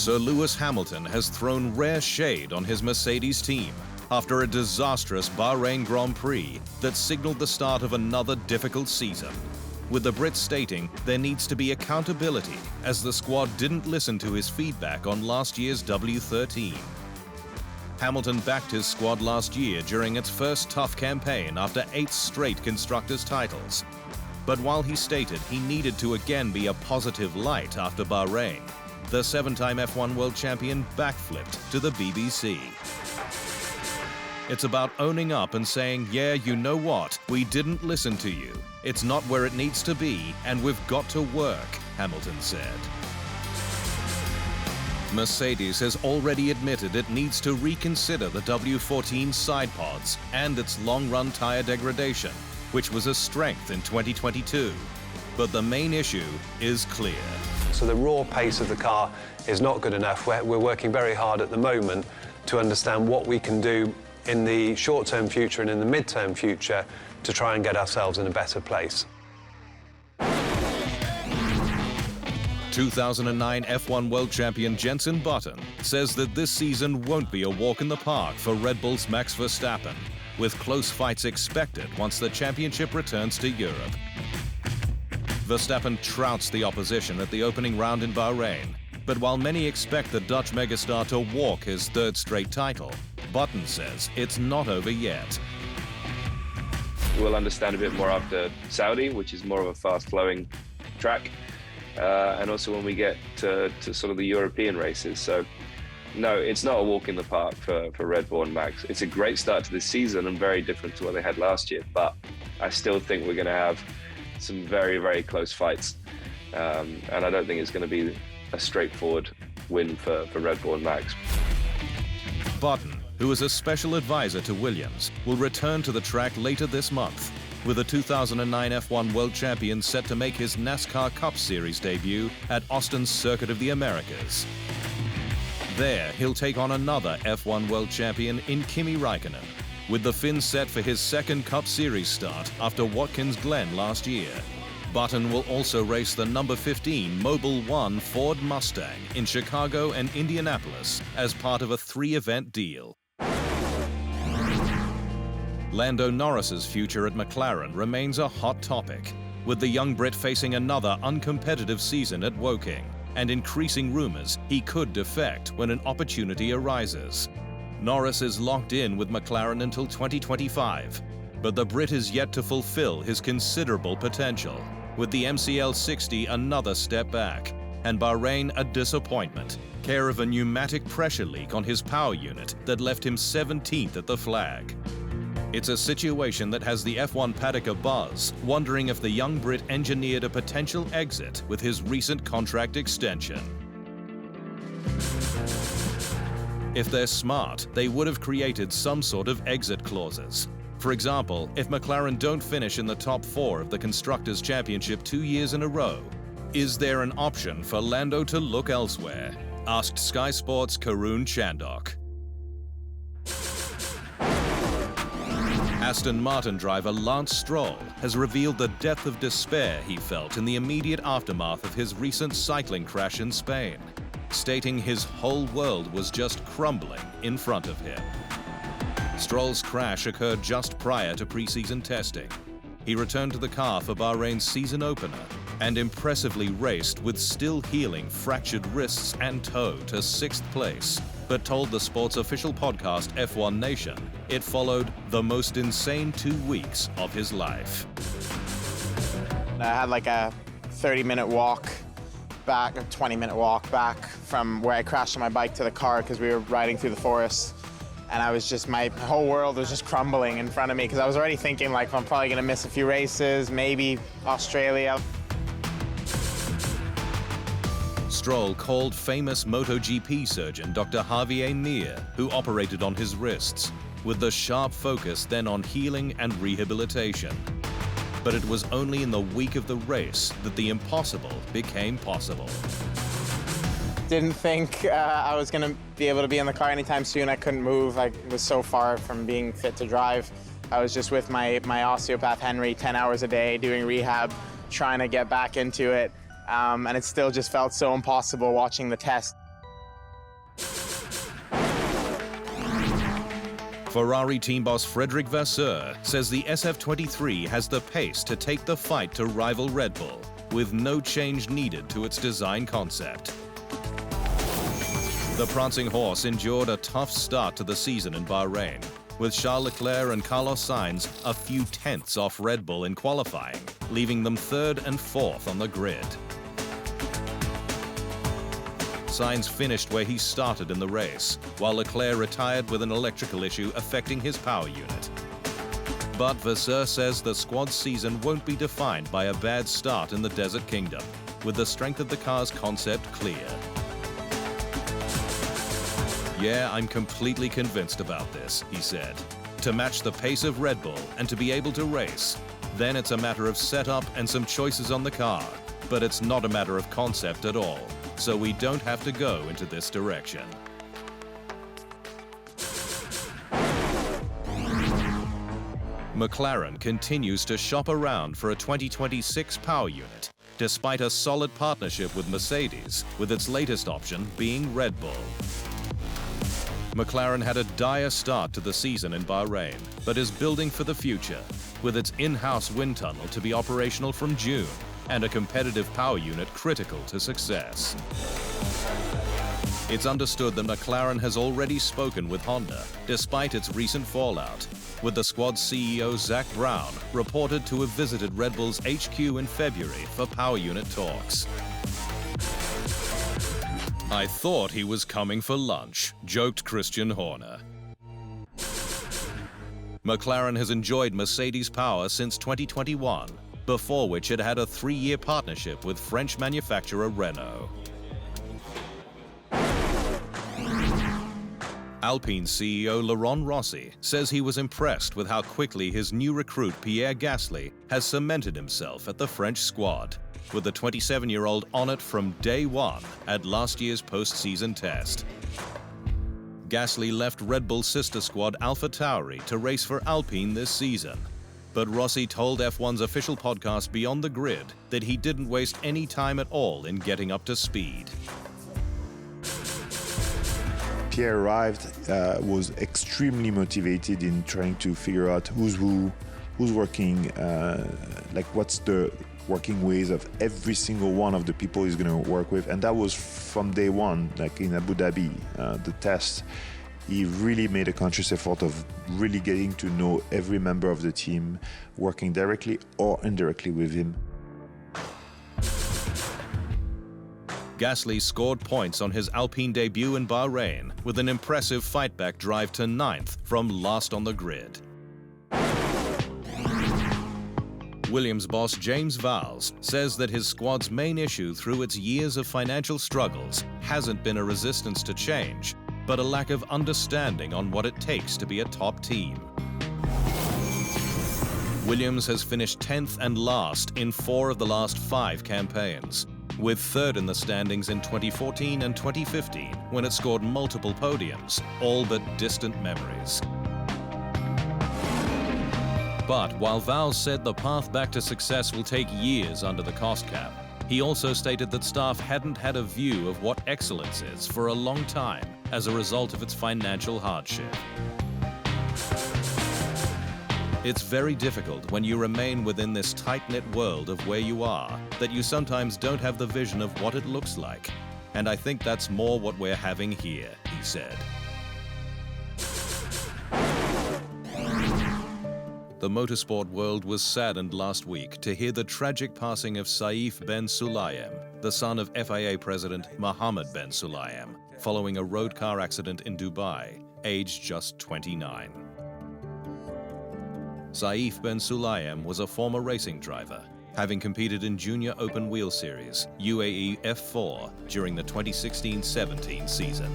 Sir Lewis Hamilton has thrown rare shade on his Mercedes team after a disastrous Bahrain Grand Prix that signaled the start of another difficult season, with the Brit stating there needs to be accountability as the squad didn't listen to his feedback on last year's W13. Hamilton backed his squad last year during its first tough campaign after 8 straight Constructors' titles. But while he stated he needed to again be a positive light after Bahrain, the 7-time F1 World Champion backflipped to the BBC. It's about owning up and saying, yeah, you know what, we didn't listen to you. It's not where it needs to be, and we've got to work, Hamilton said. Mercedes has already admitted it needs to reconsider the W14 side pods and its long-run tyre degradation, which was a strength in 2022. But the main issue is clear. So the raw pace of the car is not good enough. We're working very hard at the moment to understand what we can do in the short-term future and in the mid-term future to try and get ourselves in a better place. 2009 F1 World Champion Jenson Button says that this season won't be a walk in the park for Red Bull's Max Verstappen, with close fights expected once the championship returns to Europe. Verstappen trounced the opposition at the opening round in Bahrain, but while many expect the Dutch megastar to walk his 3rd straight title, Button says it's not over yet. We'll understand a bit more after Saudi, which is more of a fast-flowing track, and also when we get to sort of the European races. So, no, it's not a walk in the park for Red Bull and Max. It's a great start to this season and very different to what they had last year, but I still think we're going to have some very, very close fights, and I don't think it's going to be a straightforward win for Red Bull and Max. Button, who is a special advisor to Williams, will return to the track later this month, with the 2009 F1 World Champion set to make his NASCAR Cup Series debut at Austin's Circuit of the Americas. There, he'll take on another F1 World Champion in Kimi Raikkonen, with the Finn set for his 2nd Cup Series start after Watkins Glen last year. Button will also race the number 15 Mobil 1 Ford Mustang in Chicago and Indianapolis as part of a 3-event deal. Lando Norris's future at McLaren remains a hot topic, with the young Brit facing another uncompetitive season at Woking, and increasing rumors he could defect when an opportunity arises. Norris is locked in with McLaren until 2025, but the Brit is yet to fulfill his considerable potential, with the MCL 60 another step back, and Bahrain a disappointment, care of a pneumatic pressure leak on his power unit that left him 17th at the flag. It's a situation that has the F1 paddock abuzz, wondering if the young Brit engineered a potential exit with his recent contract extension. If they're smart, they would have created some sort of exit clauses. For example, if McLaren don't finish in the top 4 of the Constructors' Championship 2 years in a row, is there an option for Lando to look elsewhere? Asked Sky Sports' Karun Chandok. Aston Martin driver Lance Stroll has revealed the depth of despair he felt in the immediate aftermath of his recent cycling crash in Spain, stating his whole world was just crumbling in front of him. Stroll's crash occurred just prior to pre-season testing. He returned to the car for Bahrain's season opener and impressively raced with still healing fractured wrists and toe to 6th place, but told the sport's official podcast F1 Nation it followed the most insane 2 weeks of his life. I had like a 30-minute walk back, a 20-minute walk back from where I crashed on my bike to the car because we were riding through the forest. And I was just, my whole world was just crumbling in front of me because I was already thinking like I'm probably gonna miss a few races, maybe Australia. Stroll called famous MotoGP surgeon Dr. Javier Mir, who operated on his wrists, with the sharp focus then on healing and rehabilitation. But it was only in the week of the race that the impossible became possible. Didn't think I was gonna be able to be in the car anytime soon. I couldn't move. I was so far from being fit to drive. I was just with my osteopath Henry 10 hours a day doing rehab, trying to get back into it. And it still just felt so impossible watching the test. Ferrari team boss Frederic Vasseur says the SF23 has the pace to take the fight to rival Red Bull, with no change needed to its design concept. The prancing horse endured a tough start to the season in Bahrain, with Charles Leclerc and Carlos Sainz a few tenths off Red Bull in qualifying, leaving them third and fourth on the grid. Sainz finished where he started in the race, while Leclerc retired with an electrical issue affecting his power unit. But Vasseur says the squad's season won't be defined by a bad start in the Desert Kingdom, with the strength of the car's concept clear. "Yeah, I'm completely convinced about this," he said. "To match the pace of Red Bull and to be able to race, then it's a matter of setup and some choices on the car, but it's not a matter of concept at all. So we don't have to go into this direction." McLaren continues to shop around for a 2026 power unit, despite a solid partnership with Mercedes, with its latest option being Red Bull. McLaren had a dire start to the season in Bahrain, but is building for the future, with its in-house wind tunnel to be operational from June, and a competitive power unit critical to success. It's understood that McLaren has already spoken with Honda, despite its recent fallout, with the squad's CEO Zak Brown reported to have visited Red Bull's HQ in February for power unit talks. "I thought he was coming for lunch," joked Christian Horner. McLaren has enjoyed Mercedes power since 2021, before which it had a 3-year partnership with French manufacturer Renault. Alpine CEO Laurent Rossi says he was impressed with how quickly his new recruit Pierre Gasly has cemented himself at the French squad, with the 27-year-old on it from day one at last year's post-season test. Gasly left Red Bull's sister squad AlphaTauri to race for Alpine this season. But Rossi told F1's official podcast Beyond the Grid that he didn't waste any time at all in getting up to speed. Pierre arrived, was extremely motivated in trying to figure out who's working, what's the working ways of every single one of the people he's going to work with. And that was from day one, like in Abu Dhabi, the test. He really made a conscious effort of really getting to know every member of the team, working directly or indirectly with him. Gasly scored points on his Alpine debut in Bahrain with an impressive fight-back drive to 9th from last on the grid. Williams boss James Vowles says that his squad's main issue through its years of financial struggles hasn't been a resistance to change, but a lack of understanding on what it takes to be a top team. Williams has finished 10th and last in 4 of the last 5 campaigns, with 3rd in the standings in 2014 and 2015 when it scored multiple podiums, all but distant memories. But while Vowles said the path back to success will take years under the cost cap, he also stated that staff hadn't had a view of what excellence is for a long time as a result of its financial hardship. It's very difficult when you remain within this tight-knit world of where you are that you sometimes don't have the vision of what it looks like. And I think that's more what we're having here, he said. The motorsport world was saddened last week to hear the tragic passing of Saif Ben Sulayem, the son of FIA President Mohammed Ben Sulayem, following a road car accident in Dubai, aged just 29. Saif Ben Sulayem was a former racing driver, having competed in Junior Open Wheel Series, UAE F4, during the 2016-17 season.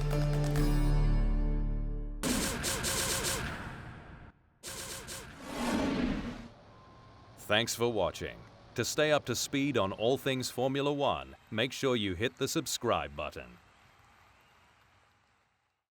Thanks for watching. To stay up to speed on all things Formula One, make sure you hit the subscribe button.